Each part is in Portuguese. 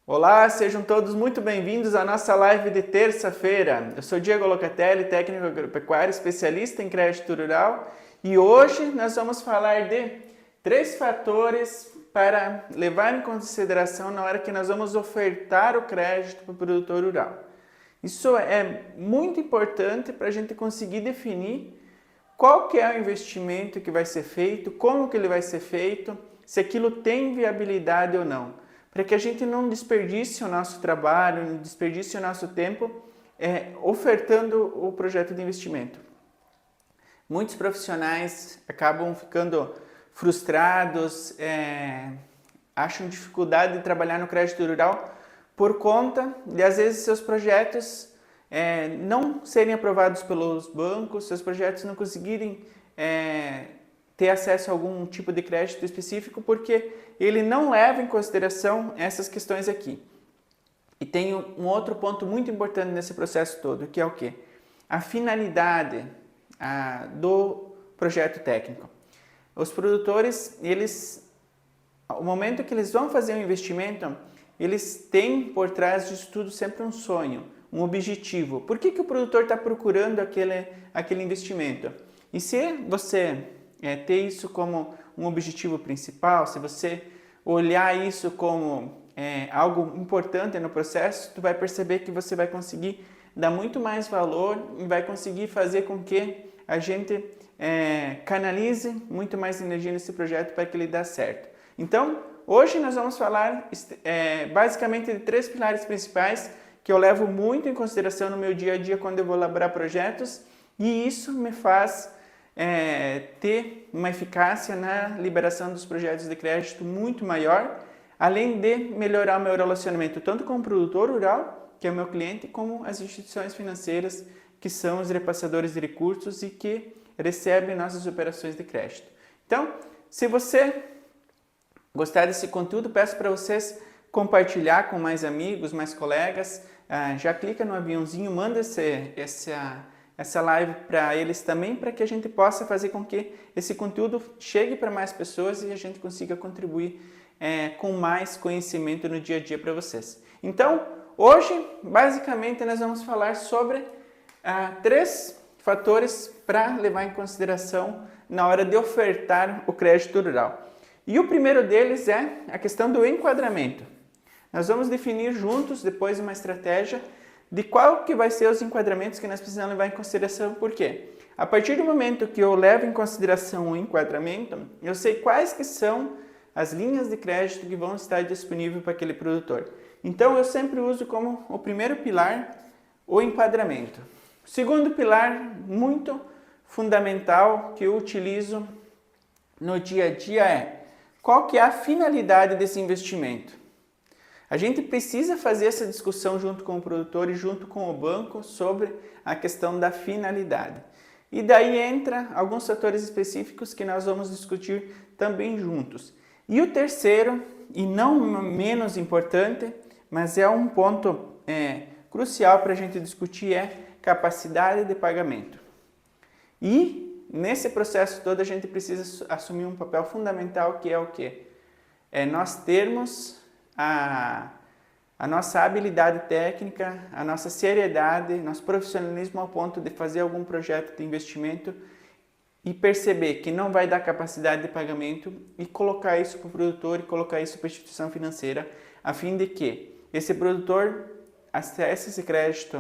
Olá, sejam todos muito bem-vindos à nossa live de terça-feira. Eu sou Diego Locatelli, técnico agropecuário, especialista em crédito rural, e hoje nós vamos falar de 3 fatores para levar em consideração na hora que nós vamos ofertar o crédito para o produtor rural. Isso é muito importante para a gente conseguir definir qual que é o investimento que vai ser feito, como que ele vai ser feito, se aquilo tem viabilidade ou não, para que a gente não desperdice o nosso trabalho, não desperdice o nosso tempo ofertando o projeto de investimento. Muitos profissionais acabam ficando frustrados, acham dificuldade de trabalhar no crédito rural por conta de, às vezes, seus projetos não serem aprovados pelos bancos, seus projetos não conseguirem ter acesso a algum tipo de crédito específico, porque ele não leva em consideração essas questões aqui. E tem um outro ponto muito importante nesse processo todo, que é o quê? A finalidade do projeto técnico. Os produtores, ao momento que eles vão fazer um investimento, eles têm por trás disso tudo sempre um sonho, um objetivo. Por que o produtor está procurando aquele investimento? E se você ter isso como um objetivo principal, se você olhar isso como algo importante no processo, tu vai perceber que você vai conseguir dar muito mais valor e vai conseguir fazer com que a gente canalize muito mais energia nesse projeto para que ele dê certo. Então, hoje nós vamos falar basicamente de 3 pilares principais que eu levo muito em consideração no meu dia a dia quando eu vou elaborar projetos, e isso me faz ter uma eficácia na liberação dos projetos de crédito muito maior, além de melhorar o meu relacionamento tanto com o produtor rural, que é o meu cliente, como as instituições financeiras, que são os repassadores de recursos e que recebem nossas operações de crédito. Então, se você gostar desse conteúdo, peço para vocês compartilhar com mais amigos, mais colegas. Já clica no aviãozinho, manda essa live para eles também, para que a gente possa fazer com que esse conteúdo chegue para mais pessoas e a gente consiga contribuir com mais conhecimento no dia a dia para vocês. Então, hoje, basicamente, nós vamos falar sobre 3 fatores para levar em consideração na hora de ofertar o crédito rural. E o primeiro deles é a questão do enquadramento. Nós vamos definir juntos, depois, uma estratégia de qual que vai ser os enquadramentos que nós precisamos levar em consideração. Por quê? A partir do momento que eu levo em consideração o enquadramento, eu sei quais que são as linhas de crédito que vão estar disponíveis para aquele produtor. Então, eu sempre uso como o primeiro pilar o enquadramento. O segundo pilar, muito fundamental, que eu utilizo no dia a dia é qual que é a finalidade desse investimento. A gente precisa fazer essa discussão junto com o produtor e junto com o banco sobre a questão da finalidade. E daí entra alguns fatores específicos que nós vamos discutir também juntos. E o terceiro, e não menos importante, mas é um ponto crucial para a gente discutir, é capacidade de pagamento. E nesse processo todo a gente precisa assumir um papel fundamental, que é o quê? É nós termos a nossa habilidade técnica, a nossa seriedade, nosso profissionalismo ao ponto de fazer algum projeto de investimento e perceber que não vai dar capacidade de pagamento e colocar isso para o produtor e colocar isso para a instituição financeira, a fim de que esse produtor acesse esse crédito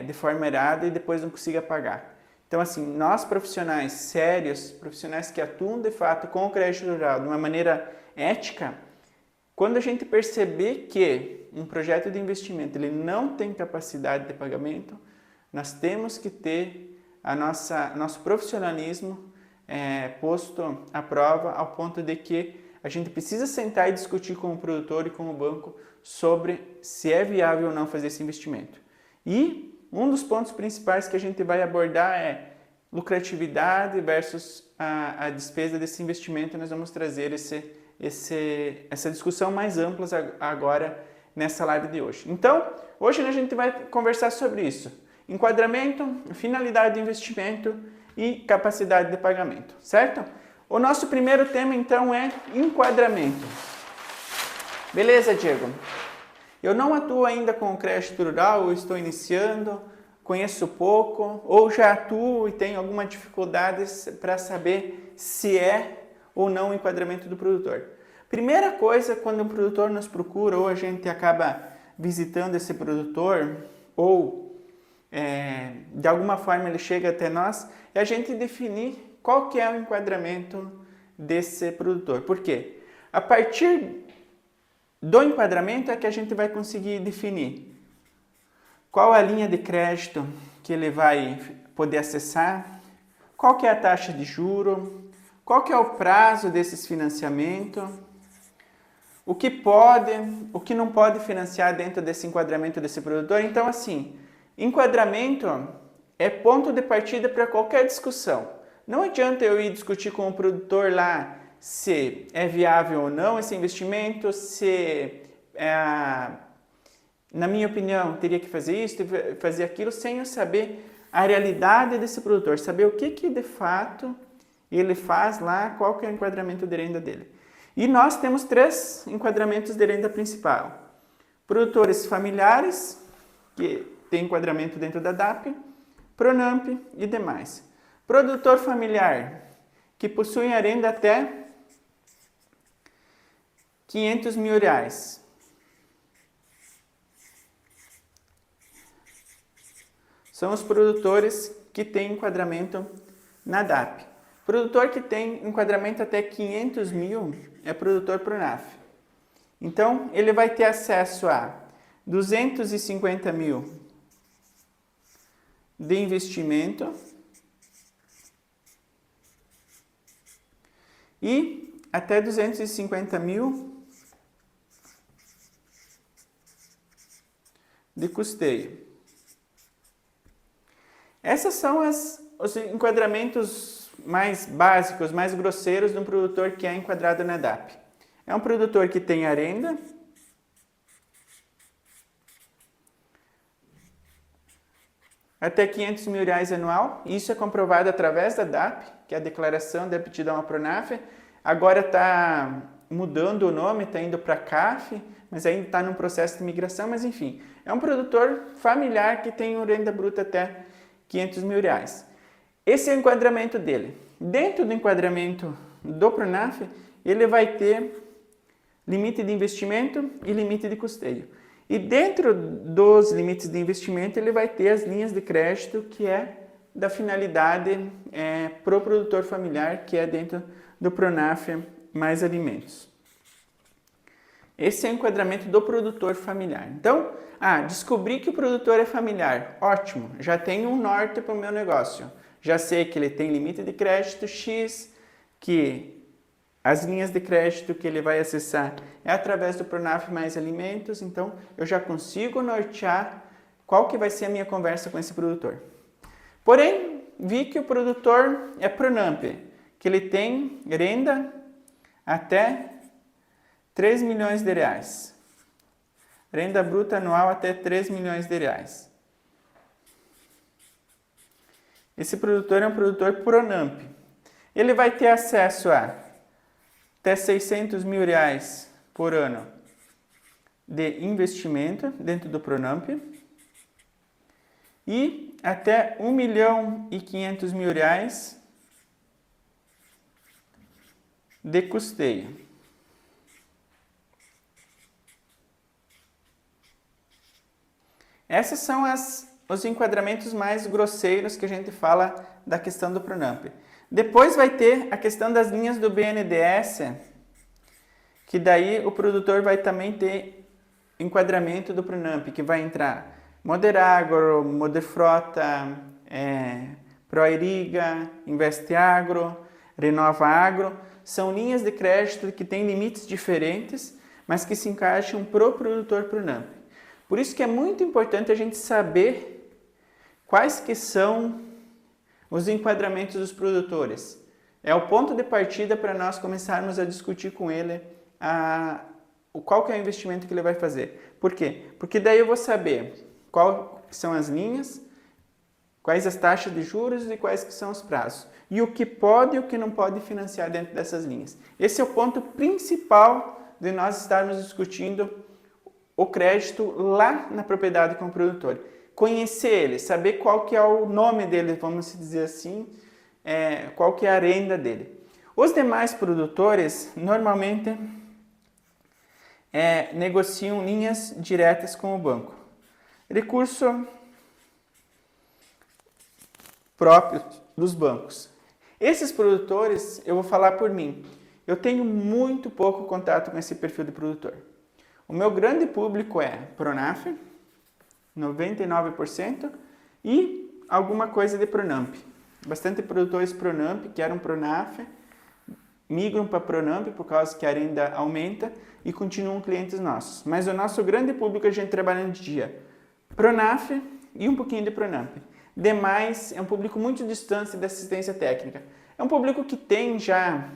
de forma errada e depois não consiga pagar. Então, assim, nós profissionais sérios, profissionais que atuam de fato com o crédito rural de uma maneira ética, quando a gente perceber que um projeto de investimento ele não tem capacidade de pagamento, nós temos que ter nosso profissionalismo posto à prova, ao ponto de que a gente precisa sentar e discutir com o produtor e com o banco sobre se é viável ou não fazer esse investimento. E um dos pontos principais que a gente vai abordar é lucratividade versus a despesa desse investimento. Nós vamos trazer essa discussão mais ampla agora nessa live de hoje. Então, hoje a gente vai conversar sobre isso. Enquadramento, finalidade de investimento e capacidade de pagamento, certo? O nosso primeiro tema, então, é enquadramento. Beleza, Diego? Eu não atuo ainda com crédito rural, ou estou iniciando, conheço pouco, ou já atuo e tenho alguma dificuldade para saber se é ou não o enquadramento do produtor. Primeira coisa, quando um produtor nos procura, ou a gente acaba visitando esse produtor, ou de alguma forma ele chega até nós, é a gente definir qual que é o enquadramento desse produtor. Por quê? A partir do enquadramento é que a gente vai conseguir definir qual a linha de crédito que ele vai poder acessar, qual que é a taxa de juro, qual que é o prazo desses financiamentos, o que pode, o que não pode financiar dentro desse enquadramento desse produtor. Então, assim, enquadramento é ponto de partida para qualquer discussão. Não adianta eu ir discutir com o produtor lá se é viável ou não esse investimento, se, na minha opinião, teria que fazer isso, fazer aquilo, sem eu saber a realidade desse produtor, saber o que de fato ele faz lá, qual que é o enquadramento de renda dele. E nós temos 3 enquadramentos de renda principal. Produtores familiares, que tem enquadramento dentro da DAP, PRONAMP e demais. Produtor familiar, que possui a renda até R$500 mil. São os produtores que têm enquadramento na DAP. Produtor que tem enquadramento até 500 mil é produtor PRONAF. Então, ele vai ter acesso a 250 mil de investimento e até 250 mil de custeio. Esses são os enquadramentos mais básicos, mais grosseiros de um produtor que é enquadrado na DAP. É um produtor que tem a renda, até R$500 mil anual. Isso é comprovado através da DAP, que é a Declaração de Aptidão à PRONAF. Agora está mudando o nome, está indo para CAF, mas ainda está num processo de migração, mas enfim. É um produtor familiar que tem uma renda bruta até R$500 mil. Esse é o enquadramento dele. Dentro do enquadramento do PRONAF, ele vai ter limite de investimento e limite de custeio. E dentro dos limites de investimento, ele vai ter as linhas de crédito, que é da finalidade para o produtor familiar, que é dentro do PRONAF mais alimentos. Esse é o enquadramento do produtor familiar. Então, descobri que o produtor é familiar. Ótimo, já tenho um norte para o meu negócio. Já sei que ele tem limite de crédito X, que as linhas de crédito que ele vai acessar é através do PRONAF mais alimentos, então eu já consigo nortear qual que vai ser a minha conversa com esse produtor. Porém, vi que o produtor é PRONAMP, que ele tem renda até R$3 milhões. Renda bruta anual até R$3 milhões. Esse produtor é um produtor PRONAMP. Ele vai ter acesso a até R$600 mil por ano de investimento dentro do PRONAMP e até R$1.500.000 de custeio. Esses são os enquadramentos mais grosseiros que a gente fala da questão do PRONAMP. Depois vai ter a questão das linhas do BNDES, que daí o produtor vai também ter enquadramento do PRONAMP, que vai entrar Moderagro, Moderfrota, Proiriga, Investeagro, Renova Agro. São linhas de crédito que têm limites diferentes, mas que se encaixam para o produtor PRONAMP. Por isso que é muito importante a gente saber quais que são os enquadramentos dos produtores. É o ponto de partida para nós começarmos a discutir com ele qual que é o investimento que ele vai fazer. Por quê? Porque daí eu vou saber quais são as linhas, quais as taxas de juros e quais que são os prazos. E o que pode e o que não pode financiar dentro dessas linhas. Esse é o ponto principal de nós estarmos discutindo o crédito lá na propriedade com o produtor. Conhecer ele, saber qual que é o nome dele, vamos dizer assim, qual que é a renda dele. Os demais produtores normalmente negociam linhas diretas com o banco. Recurso próprio dos bancos. Esses produtores, eu vou falar por mim, eu tenho muito pouco contato com esse perfil de produtor. O meu grande público é Pronaf, 99%, e alguma coisa de Pronamp. Bastante produtores Pronamp, que eram Pronaf, migram para Pronamp por causa que a renda aumenta e continuam clientes nossos. Mas o nosso grande público a gente trabalha no dia Pronaf e um pouquinho de Pronamp. Demais é um público muito distante da assistência técnica. É um público que tem já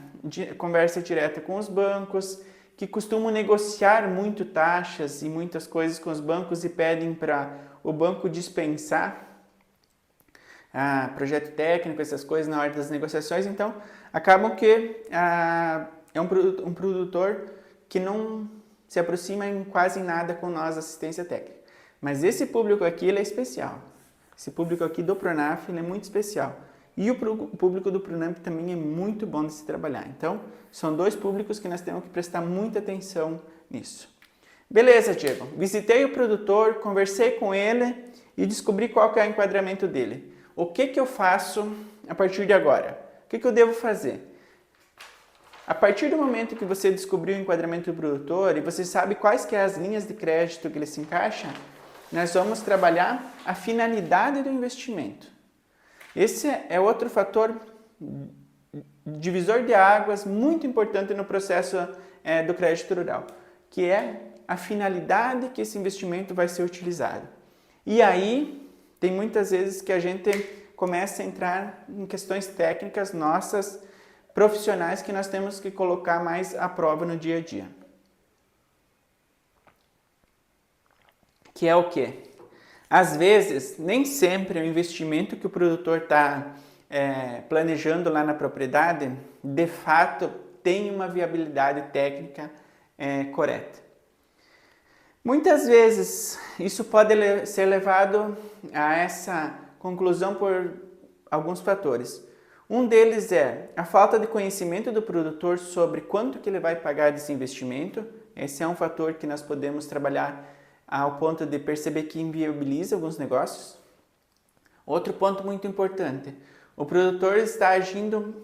conversa direta com os bancos, que costumam negociar muito taxas e muitas coisas com os bancos e pedem para o banco dispensar projeto técnico, essas coisas na hora das negociações. Então, acabam que é um produtor que não se aproxima em quase nada com nós, assistência técnica. Mas esse público aqui ele é especial. Esse público aqui do Pronaf ele é muito especial. E o público do Pronamp também é muito bom de se trabalhar. Então, são dois públicos que nós temos que prestar muita atenção nisso. Beleza, Diego. Visitei o produtor, conversei com ele e descobri qual que é o enquadramento dele. O que eu faço a partir de agora? O que eu devo fazer? A partir do momento que você descobriu o enquadramento do produtor e você sabe quais que são as linhas de crédito que ele se encaixa, nós vamos trabalhar a finalidade do investimento. Esse é outro fator divisor de águas muito importante no processo do crédito rural, que é a finalidade que esse investimento vai ser utilizado. E aí, tem muitas vezes que a gente começa a entrar em questões técnicas nossas, profissionais, que nós temos que colocar mais à prova no dia a dia. Que é o quê? Às vezes, nem sempre o investimento que o produtor está planejando lá na propriedade, de fato, tem uma viabilidade técnica correta. Muitas vezes, isso pode ser levado a essa conclusão por alguns fatores. Um deles é a falta de conhecimento do produtor sobre quanto que ele vai pagar desse investimento. Esse é um fator que nós podemos trabalhar ao ponto de perceber que inviabiliza alguns negócios. Outro ponto muito importante, o produtor está agindo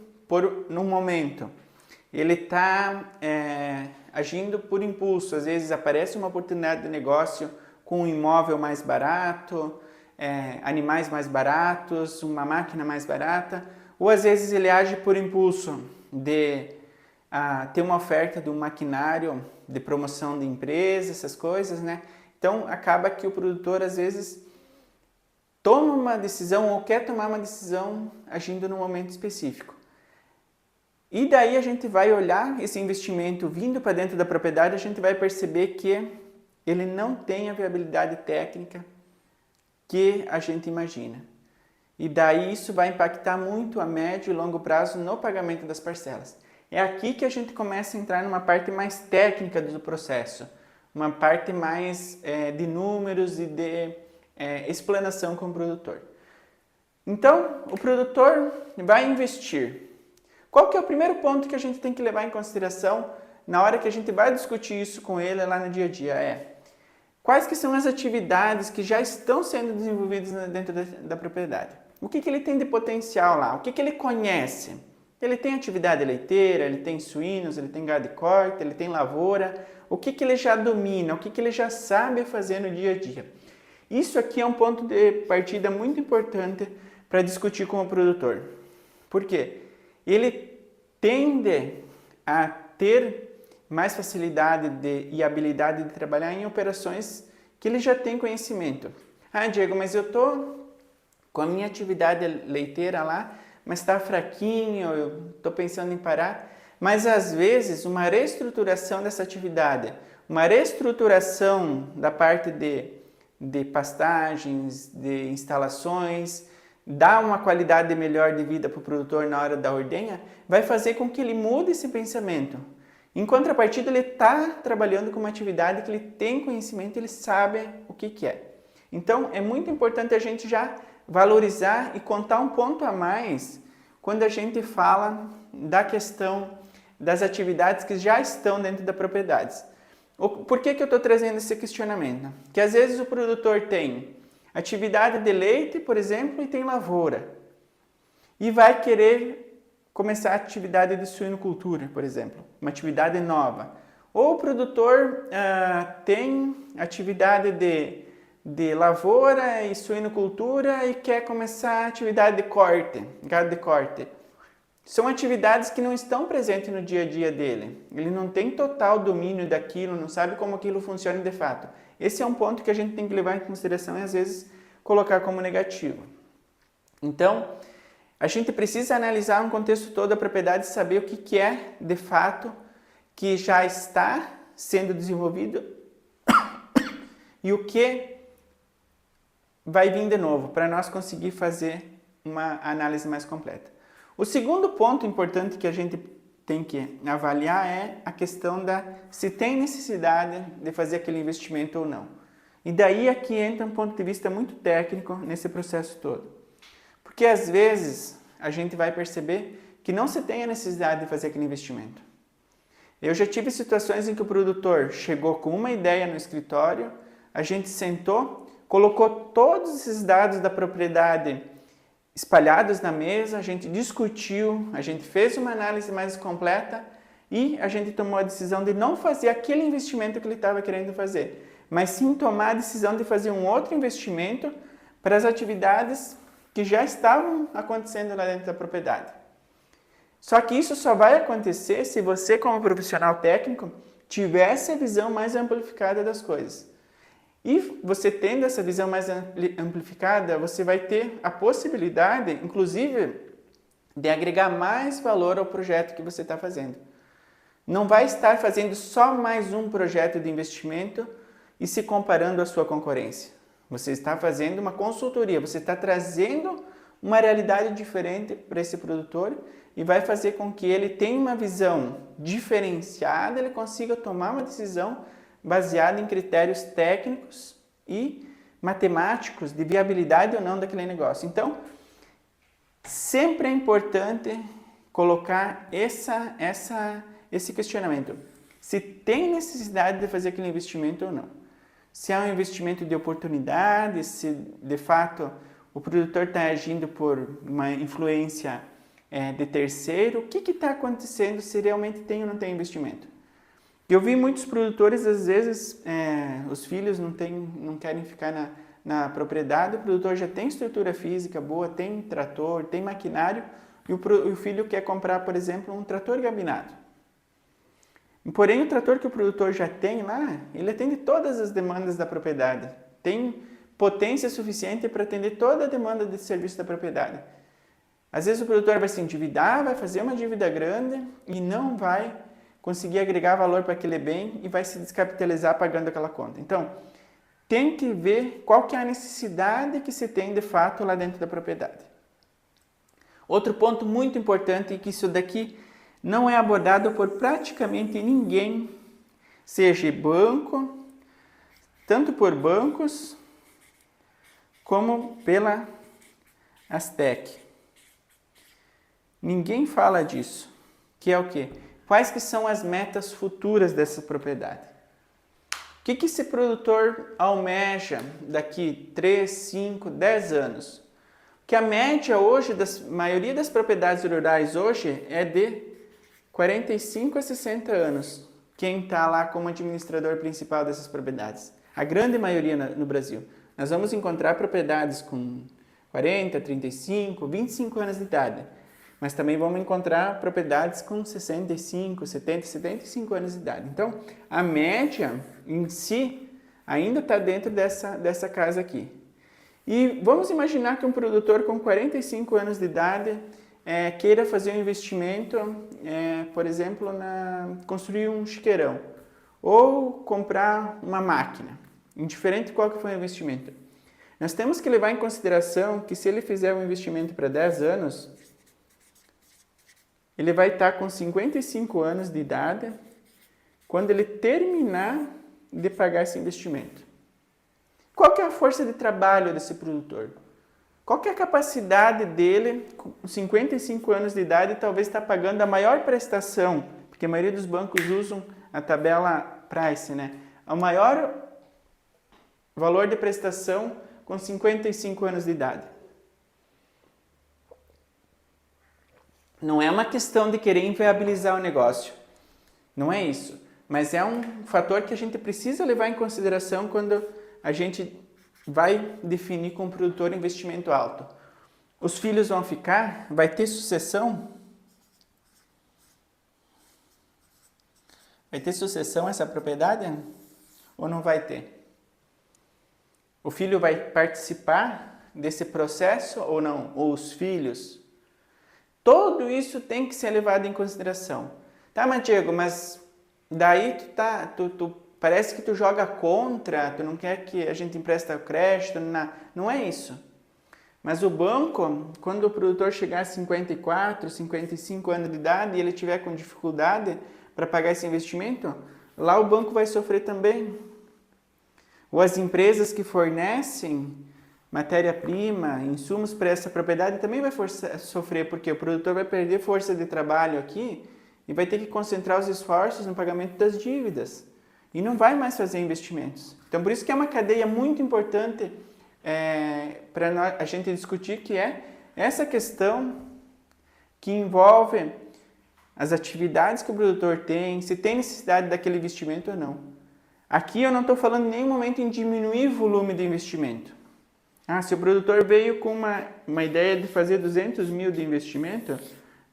num momento, ele está agindo por impulso, às vezes aparece uma oportunidade de negócio com um imóvel mais barato, animais mais baratos, uma máquina mais barata, ou às vezes ele age por impulso de ter uma oferta de um maquinário de promoção de empresa, essas coisas, né? Então, acaba que o produtor, às vezes, toma uma decisão ou quer tomar uma decisão agindo num momento específico. E daí a gente vai olhar esse investimento vindo para dentro da propriedade, a gente vai perceber que ele não tem a viabilidade técnica que a gente imagina. E daí isso vai impactar muito a médio e longo prazo no pagamento das parcelas. É aqui que a gente começa a entrar numa parte mais técnica do processo. Uma parte mais de números e de explanação com o produtor. Então, o produtor vai investir. Qual que é o primeiro ponto que a gente tem que levar em consideração na hora que a gente vai discutir isso com ele lá no dia a dia? Quais que são as atividades que já estão sendo desenvolvidas dentro da propriedade? O que ele tem de potencial lá? O que ele conhece? Ele tem atividade leiteira, ele tem suínos, ele tem gado de corte, ele tem lavoura. O que ele já domina, o que ele já sabe fazer no dia a dia. Isso aqui é um ponto de partida muito importante para discutir com o produtor. Por quê? Ele tende a ter mais facilidade e habilidade de trabalhar em operações que ele já tem conhecimento. Diego, mas eu estou com a minha atividade leiteira lá, mas está fraquinho, eu estou pensando em parar. Mas, às vezes, uma reestruturação dessa atividade, uma reestruturação da parte de pastagens, de instalações, dá uma qualidade melhor de vida para o produtor na hora da ordenha, vai fazer com que ele mude esse pensamento. Em contrapartida, ele está trabalhando com uma atividade que ele tem conhecimento, ele sabe o que é. Então, é muito importante a gente já valorizar e contar um ponto a mais quando a gente fala da questão das atividades que já estão dentro da propriedade. Por que eu estou trazendo esse questionamento? Que às vezes o produtor tem atividade de leite, por exemplo, e tem lavoura. E vai querer começar a atividade de suinocultura, por exemplo, uma atividade nova. Ou o produtor tem atividade de lavoura e suinocultura e quer começar a atividade de corte, gado de corte. São atividades que não estão presentes no dia a dia dele. Ele não tem total domínio daquilo, não sabe como aquilo funciona de fato. Esse é um ponto que a gente tem que levar em consideração e às vezes colocar como negativo. Então, a gente precisa analisar um contexto todo da propriedade e saber o que é de fato que já está sendo desenvolvido e o que vai vir de novo para nós conseguir fazer uma análise mais completa. O segundo ponto importante que a gente tem que avaliar é a questão se tem necessidade de fazer aquele investimento ou não. E daí aqui entra um ponto de vista muito técnico nesse processo todo. Porque às vezes a gente vai perceber que não se tem a necessidade de fazer aquele investimento. Eu já tive situações em que o produtor chegou com uma ideia no escritório, a gente sentou, colocou todos esses dados da propriedade espalhados na mesa, a gente discutiu, a gente fez uma análise mais completa e a gente tomou a decisão de não fazer aquele investimento que ele estava querendo fazer, mas sim tomar a decisão de fazer um outro investimento para as atividades que já estavam acontecendo lá dentro da propriedade. Só que isso só vai acontecer se você, como profissional técnico, tivesse a visão mais amplificada das coisas. E você tendo essa visão mais amplificada, você vai ter a possibilidade, inclusive, de agregar mais valor ao projeto que você está fazendo. Não vai estar fazendo só mais um projeto de investimento e se comparando à sua concorrência. Você está fazendo uma consultoria, você está trazendo uma realidade diferente para esse produtor e vai fazer com que ele tenha uma visão diferenciada, ele consiga tomar uma decisão baseada em critérios técnicos e matemáticos de viabilidade ou não daquele negócio. Então, sempre é importante colocar esse questionamento. Se tem necessidade de fazer aquele investimento ou não. Se é um investimento de oportunidade, se de fato o produtor está agindo por uma influência de terceiro, o que está acontecendo se realmente tem ou não tem investimento? Eu vi muitos produtores, às vezes, os filhos não querem ficar na propriedade, o produtor já tem estrutura física boa, tem trator, tem maquinário, e o filho quer comprar, por exemplo, um trator gabinado. Porém, o trator que o produtor já tem lá, ele atende todas as demandas da propriedade, tem potência suficiente para atender toda a demanda de serviço da propriedade. Às vezes o produtor vai se endividar, vai fazer uma dívida grande e não vai conseguir agregar valor para aquele bem e vai se descapitalizar pagando aquela conta. Então, tem que ver qual que é a necessidade que se tem de fato lá dentro da propriedade. Outro ponto muito importante é que isso daqui não é abordado por praticamente ninguém, seja banco, tanto por bancos como pela Astec. Ninguém fala disso, que é o quê? Quais que são as metas futuras dessa propriedade? O que esse produtor almeja daqui 3, 5, 10 anos? Que a média hoje, da maioria das propriedades rurais hoje é de 45 a 60 anos. Quem está lá como administrador principal dessas propriedades. A grande maioria no Brasil. Nós vamos encontrar propriedades com 40, 35, 25 anos de idade. Mas também vamos encontrar propriedades com 65, 70, 75 anos de idade. Então, a média em si ainda está dentro dessa casa aqui. E vamos imaginar que um produtor com 45 anos de idade queira fazer um investimento, por exemplo, construir um chiqueirão ou comprar uma máquina, indiferente qual que for o investimento. Nós temos que levar em consideração que se ele fizer um investimento para 10 anos, ele vai estar com 55 anos de idade quando ele terminar de pagar esse investimento. Qual que é a força de trabalho desse produtor? Qual que é a capacidade dele, com 55 anos de idade, talvez está pagando a maior prestação, porque a maioria dos bancos usam a tabela Price, né? O maior valor de prestação com 55 anos de idade. Não é uma questão de querer inviabilizar o negócio, não é isso, mas é um fator que a gente precisa levar em consideração quando a gente vai definir com o produtor investimento alto. Os filhos vão ficar? Vai ter sucessão? Vai ter sucessão essa propriedade? Ou não vai ter? O filho vai participar desse processo ou não? Ou os filhos? Tudo isso tem que ser levado em consideração. Tá, mas Diego, mas daí tu parece que tu joga contra, tu não quer que a gente empreste o crédito, não é isso. Mas o banco, quando o produtor chegar a 54, 55 anos de idade e ele tiver com dificuldade para pagar esse investimento, lá o banco vai sofrer também. Ou as empresas que fornecem matéria-prima, insumos para essa propriedade também vai sofrer, porque o produtor vai perder força de trabalho aqui e vai ter que concentrar os esforços no pagamento das dívidas. E não vai mais fazer investimentos. Então, por isso que é uma cadeia muito importante para a gente discutir, que é essa questão que envolve as atividades que o produtor tem, se tem necessidade daquele investimento ou não. Aqui eu não estou falando em nenhum momento em diminuir o volume de investimento. Se o produtor veio com uma ideia de fazer 200 mil de investimento,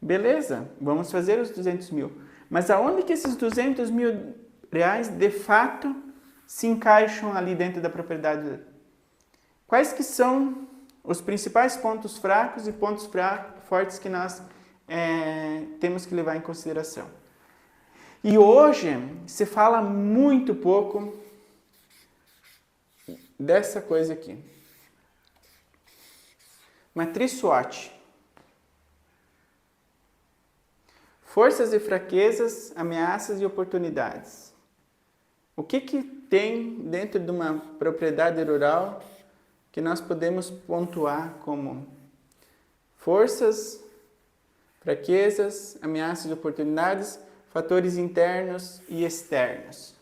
beleza, vamos fazer os 200 mil. Mas aonde que esses 200 mil reais de fato se encaixam ali dentro da propriedade? Quais que são os principais pontos fracos e pontos fortes que nós temos que levar em consideração? E hoje se fala muito pouco dessa coisa aqui. Matriz SWOT. Forças e fraquezas, ameaças e oportunidades. O que tem dentro de uma propriedade rural que nós podemos pontuar como forças, fraquezas, ameaças e oportunidades, fatores internos e externos?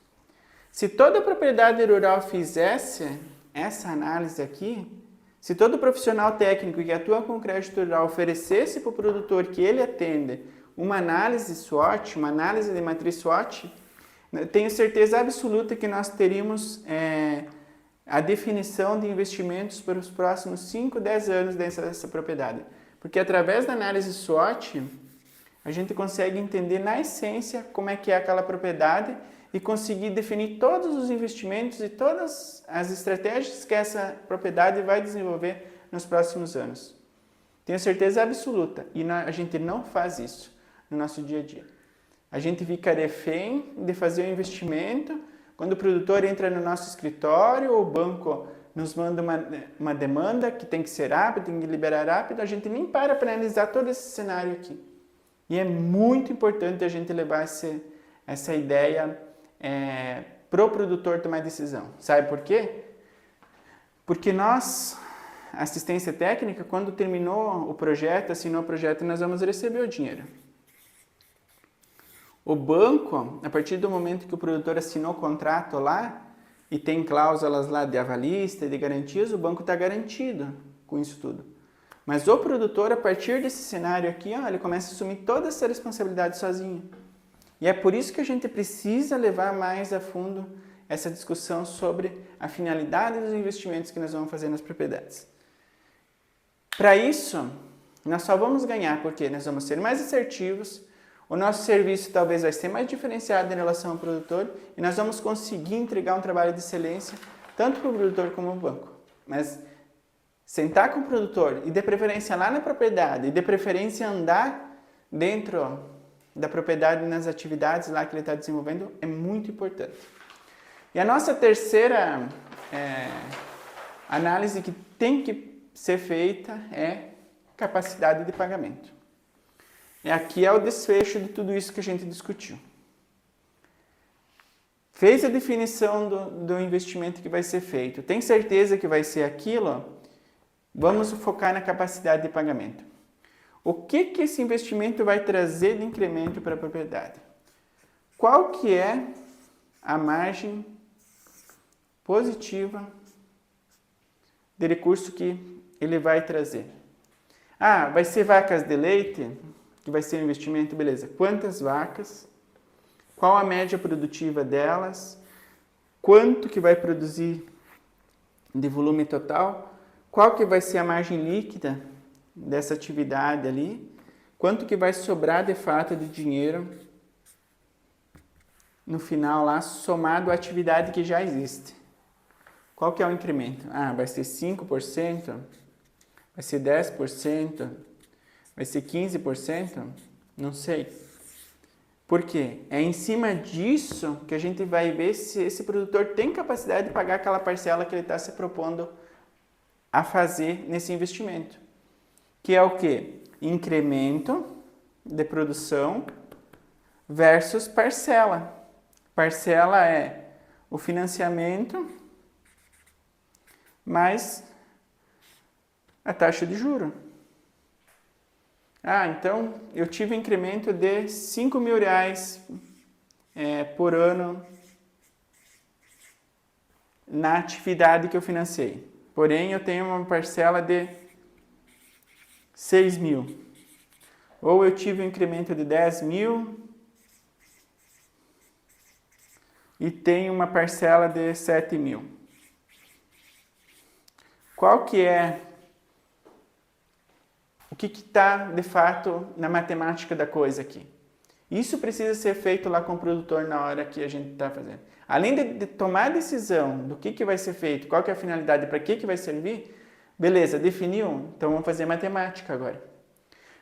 Se toda propriedade rural fizesse essa análise aqui, se todo profissional técnico que atua com crédito rural oferecesse para o produtor que ele atende uma análise SWOT, uma análise de matriz SWOT, tenho certeza absoluta que nós teríamos a definição de investimentos para os próximos 5, 10 anos dessa propriedade. Porque através da análise SWOT, a gente consegue entender na essência como é que é aquela propriedade e conseguir definir todos os investimentos e todas as estratégias que essa propriedade vai desenvolver nos próximos anos. Tenho certeza absoluta. E a gente não faz isso no nosso dia a dia. A gente fica refém de fazer o investimento. Quando o produtor entra no nosso escritório, o banco nos manda uma demanda que tem que ser rápida, tem que liberar rápido, a gente nem para analisar todo esse cenário aqui. E é muito importante a gente levar essa ideia para o produtor tomar decisão. Sabe por quê? Porque nós, assistência técnica, quando terminou o projeto, assinou o projeto, nós vamos receber o dinheiro. O banco, a partir do momento que o produtor assinou o contrato lá, e tem cláusulas lá de avalista e de garantias, o banco está garantido com isso tudo. Mas o produtor, a partir desse cenário aqui, ele começa a assumir toda essa responsabilidade sozinho. E é por isso que a gente precisa levar mais a fundo essa discussão sobre a finalidade dos investimentos que nós vamos fazer nas propriedades. Para isso, nós só vamos ganhar porque nós vamos ser mais assertivos, o nosso serviço talvez vai ser mais diferenciado em relação ao produtor e nós vamos conseguir entregar um trabalho de excelência tanto para o produtor como para o banco. Mas sentar com o produtor e de preferência lá na propriedade e de preferência andar dentro da propriedade nas atividades lá que ele está desenvolvendo é muito importante. E a nossa terceira análise que tem que ser feita é capacidade de pagamento. E aqui é o desfecho de tudo isso que a gente discutiu. Fez a definição do investimento que vai ser feito. Tem certeza que vai ser aquilo? Vamos focar na capacidade de pagamento. O que esse investimento vai trazer de incremento para a propriedade? Qual que é a margem positiva de recurso que ele vai trazer? Ah, vai ser vacas de leite, que vai ser um investimento, beleza. Quantas vacas? Qual a média produtiva delas? Quanto que vai produzir de volume total? Qual que vai ser a margem líquida dessa atividade ali? Quanto que vai sobrar de fato de dinheiro no final lá, somado à atividade que já existe? Qual que é o incremento? Ah, vai ser 5%? Vai ser 10%? Vai ser 15%? Não sei. Por quê? É em cima disso que a gente vai ver se esse produtor tem capacidade de pagar aquela parcela que ele está se propondo a fazer nesse investimento. Que é o quê? Incremento de produção versus parcela. Parcela é o financiamento mais a taxa de juros. Ah, então eu tive um incremento de 5 mil reais por ano na atividade que eu financiei. Porém, eu tenho uma parcela de 6 mil. Ou eu tive um incremento de 10 mil e tenho uma parcela de 7 mil. Qual que é o que está, de fato, na matemática da coisa aqui? Isso precisa ser feito lá com o produtor na hora que a gente está fazendo. Além de tomar a decisão do que vai ser feito, qual que é a finalidade, para que vai servir, beleza, definiu? Então vamos fazer matemática agora.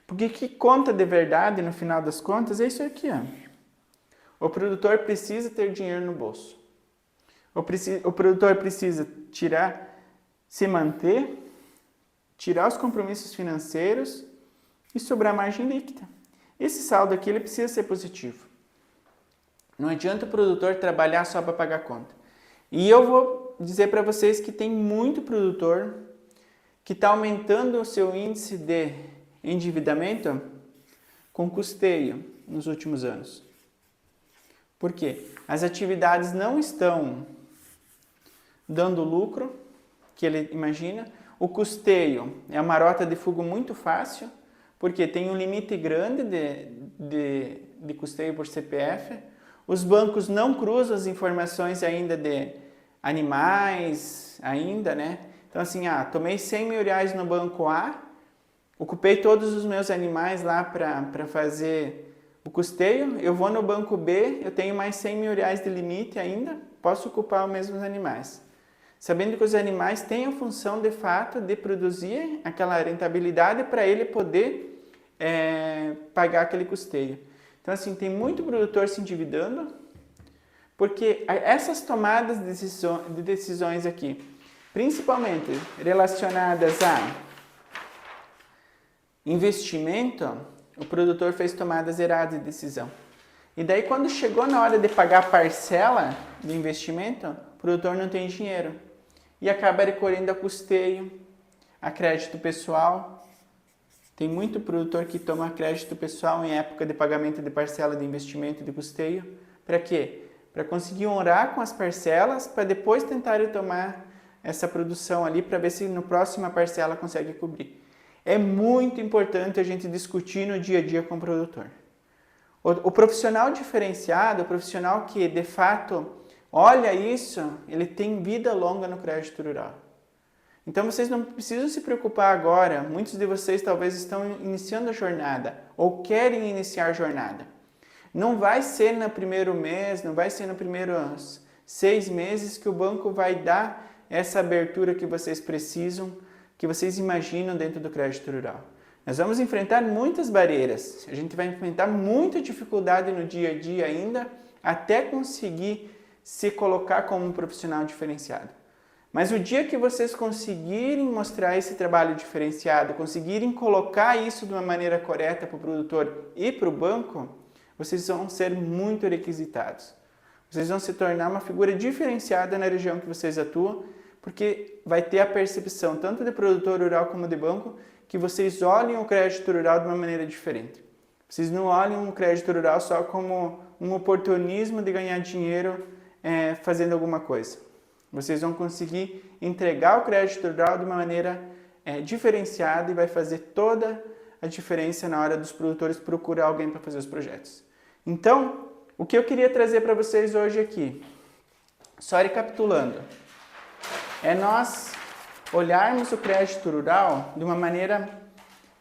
Porque que conta de verdade, no final das contas, é isso aqui. Ó. O produtor precisa ter dinheiro no bolso. O produtor precisa se manter, tirar os compromissos financeiros e sobrar margem líquida. Esse saldo aqui ele precisa ser positivo. Não adianta o produtor trabalhar só para pagar a conta. E eu vou dizer para vocês que tem muito produtor que está aumentando o seu índice de endividamento com custeio nos últimos anos. Por quê? As atividades não estão dando lucro que ele imagina. O custeio é uma rota de fuga muito fácil, porque tem um limite grande de custeio por CPF. Os bancos não cruzam as informações ainda de animais, ainda, né? Então assim, tomei 100 mil reais no banco A, ocupei todos os meus animais lá para fazer o custeio, eu vou no banco B, eu tenho mais 100 mil reais de limite ainda, posso ocupar os mesmos animais. Sabendo que os animais têm a função, de fato, de produzir aquela rentabilidade para ele poder pagar aquele custeio. Então, assim, tem muito produtor se endividando, porque essas tomadas de decisões aqui, principalmente relacionadas a investimento, o produtor fez tomadas erradas de decisão. E daí, quando chegou na hora de pagar a parcela do investimento, o produtor não tem dinheiro. E acaba recorrendo a custeio, a crédito pessoal. Tem muito produtor que toma crédito pessoal em época de pagamento de parcela de investimento de custeio. Para quê? Para conseguir honrar com as parcelas, para depois tentar retomar essa produção ali, para ver se na próxima parcela consegue cobrir. É muito importante a gente discutir no dia a dia com o produtor. O profissional diferenciado, o profissional que de fato olha isso, ele tem vida longa no crédito rural. Então vocês não precisam se preocupar agora, muitos de vocês talvez estão iniciando a jornada ou querem iniciar a jornada. Não vai ser no primeiro mês, não vai ser nos primeiros 6 meses que o banco vai dar essa abertura que vocês precisam, que vocês imaginam dentro do crédito rural. Nós vamos enfrentar muitas barreiras, a gente vai enfrentar muita dificuldade no dia a dia ainda, até conseguir se colocar como um profissional diferenciado. Mas o dia que vocês conseguirem mostrar esse trabalho diferenciado, conseguirem colocar isso de uma maneira correta para o produtor e para o banco, vocês vão ser muito requisitados. Vocês vão se tornar uma figura diferenciada na região que vocês atuam, porque vai ter a percepção, tanto de produtor rural como de banco, que vocês olhem o crédito rural de uma maneira diferente. Vocês não olham o crédito rural só como um oportunismo de ganhar dinheiro fazendo alguma coisa. Vocês vão conseguir entregar o crédito rural de uma maneira diferenciada e vai fazer toda a diferença na hora dos produtores procurar alguém para fazer os projetos. Então, o que eu queria trazer para vocês hoje aqui, só recapitulando, é nós olharmos o crédito rural de uma maneira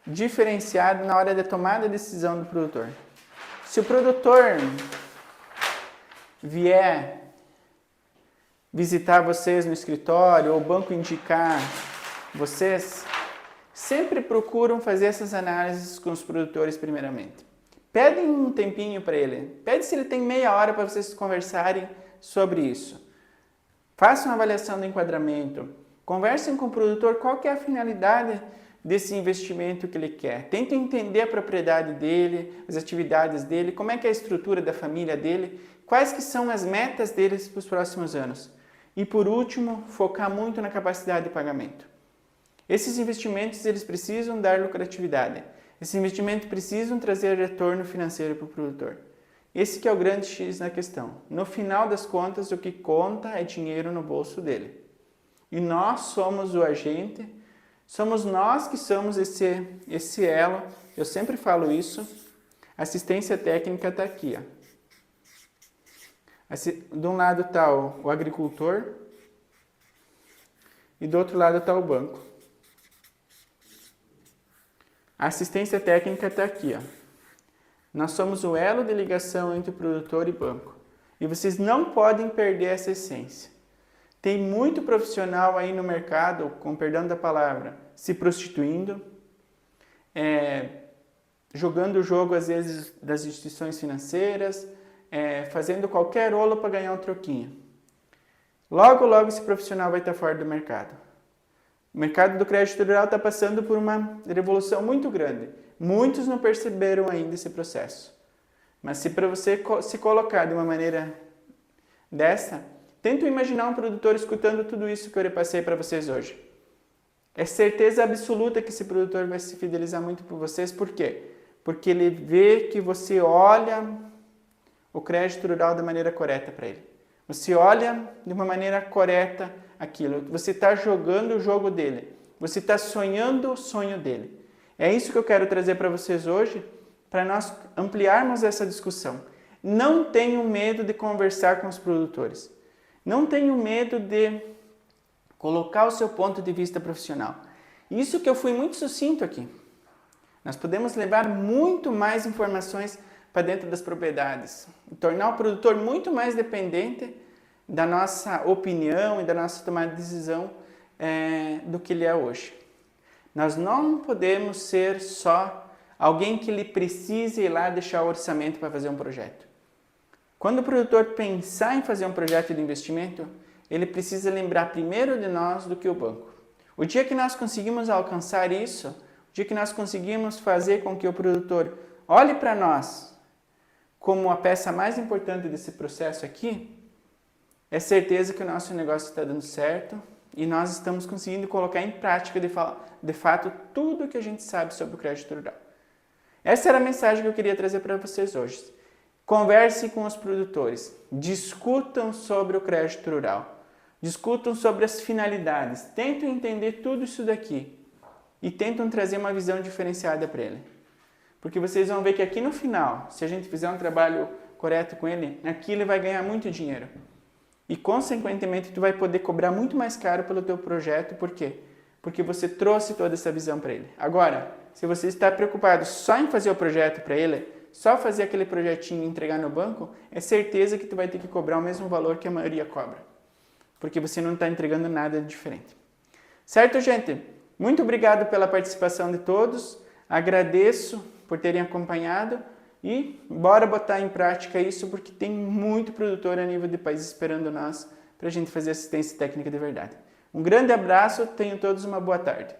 diferenciada na hora de tomar a decisão do produtor. Se o produtor vier visitar vocês no escritório ou o banco indicar vocês, sempre procuram fazer essas análises com os produtores primeiramente. Pedem um tempinho para ele. Pede se ele tem meia hora para vocês conversarem sobre isso. Façam uma avaliação do enquadramento. Conversem com o produtor qual que é a finalidade desse investimento que ele quer. Tentem entender a propriedade dele, as atividades dele, como é que é a estrutura da família dele, quais que são as metas deles para os próximos anos. E por último, focar muito na capacidade de pagamento. Esses investimentos eles precisam dar lucratividade. Esses investimentos precisam trazer retorno financeiro para o produtor. Esse que é o grande X na questão. No final das contas, o que conta é dinheiro no bolso dele. E nós somos o agente, somos nós que somos esse elo. Eu sempre falo isso. A assistência técnica está aqui. Ó. De um lado está o agricultor e do outro lado está o banco. A assistência técnica está aqui. Ó. Nós somos o elo de ligação entre o produtor e banco. E vocês não podem perder essa essência. Tem muito profissional aí no mercado, com perdão da palavra, se prostituindo, jogando o jogo às vezes das instituições financeiras, fazendo qualquer rolo para ganhar um troquinho. Logo, logo esse profissional vai estar fora do mercado. O mercado do crédito rural está passando por uma revolução muito grande. Muitos não perceberam ainda esse processo. Mas se para você se colocar de uma maneira dessa, tenta imaginar um produtor escutando tudo isso que eu repassei para vocês hoje. É certeza absoluta que esse produtor vai se fidelizar muito por vocês. Por quê? Porque ele vê que você olha o crédito rural da maneira correta para ele. Você olha de uma maneira correta aquilo. Você está jogando o jogo dele. Você está sonhando o sonho dele. É isso que eu quero trazer para vocês hoje, para nós ampliarmos essa discussão. Não tenham medo de conversar com os produtores. Não tenham medo de colocar o seu ponto de vista profissional. Isso que eu fui muito sucinto aqui. Nós podemos levar muito mais informações para dentro das propriedades, e tornar o produtor muito mais dependente da nossa opinião e da nossa tomada de decisão do que ele é hoje. Nós não podemos ser só alguém que ele precise ir lá deixar o orçamento para fazer um projeto. Quando o produtor pensar em fazer um projeto de investimento, ele precisa lembrar primeiro de nós do que o banco. O dia que nós conseguimos alcançar isso, o dia que nós conseguimos fazer com que o produtor olhe para nós como a peça mais importante desse processo aqui, é certeza que o nosso negócio está dando certo e nós estamos conseguindo colocar em prática, de fato, tudo o que a gente sabe sobre o crédito rural. Essa era a mensagem que eu queria trazer para vocês hoje. Conversem com os produtores, discutam sobre o crédito rural, discutam sobre as finalidades, tentem entender tudo isso daqui e tentam trazer uma visão diferenciada para ele. Porque vocês vão ver que aqui no final, se a gente fizer um trabalho correto com ele, aqui ele vai ganhar muito dinheiro. E, consequentemente, tu vai poder cobrar muito mais caro pelo teu projeto. Por quê? Porque você trouxe toda essa visão para ele. Agora, se você está preocupado só em fazer o projeto para ele, só fazer aquele projetinho e entregar no banco, é certeza que tu vai ter que cobrar o mesmo valor que a maioria cobra. Porque você não está entregando nada de diferente. Certo, gente? Muito obrigado pela participação de todos. Agradeço por terem acompanhado e bora botar em prática isso, porque tem muito produtor a nível de país esperando nós para a gente fazer assistência técnica de verdade. Um grande abraço, tenham todos uma boa tarde.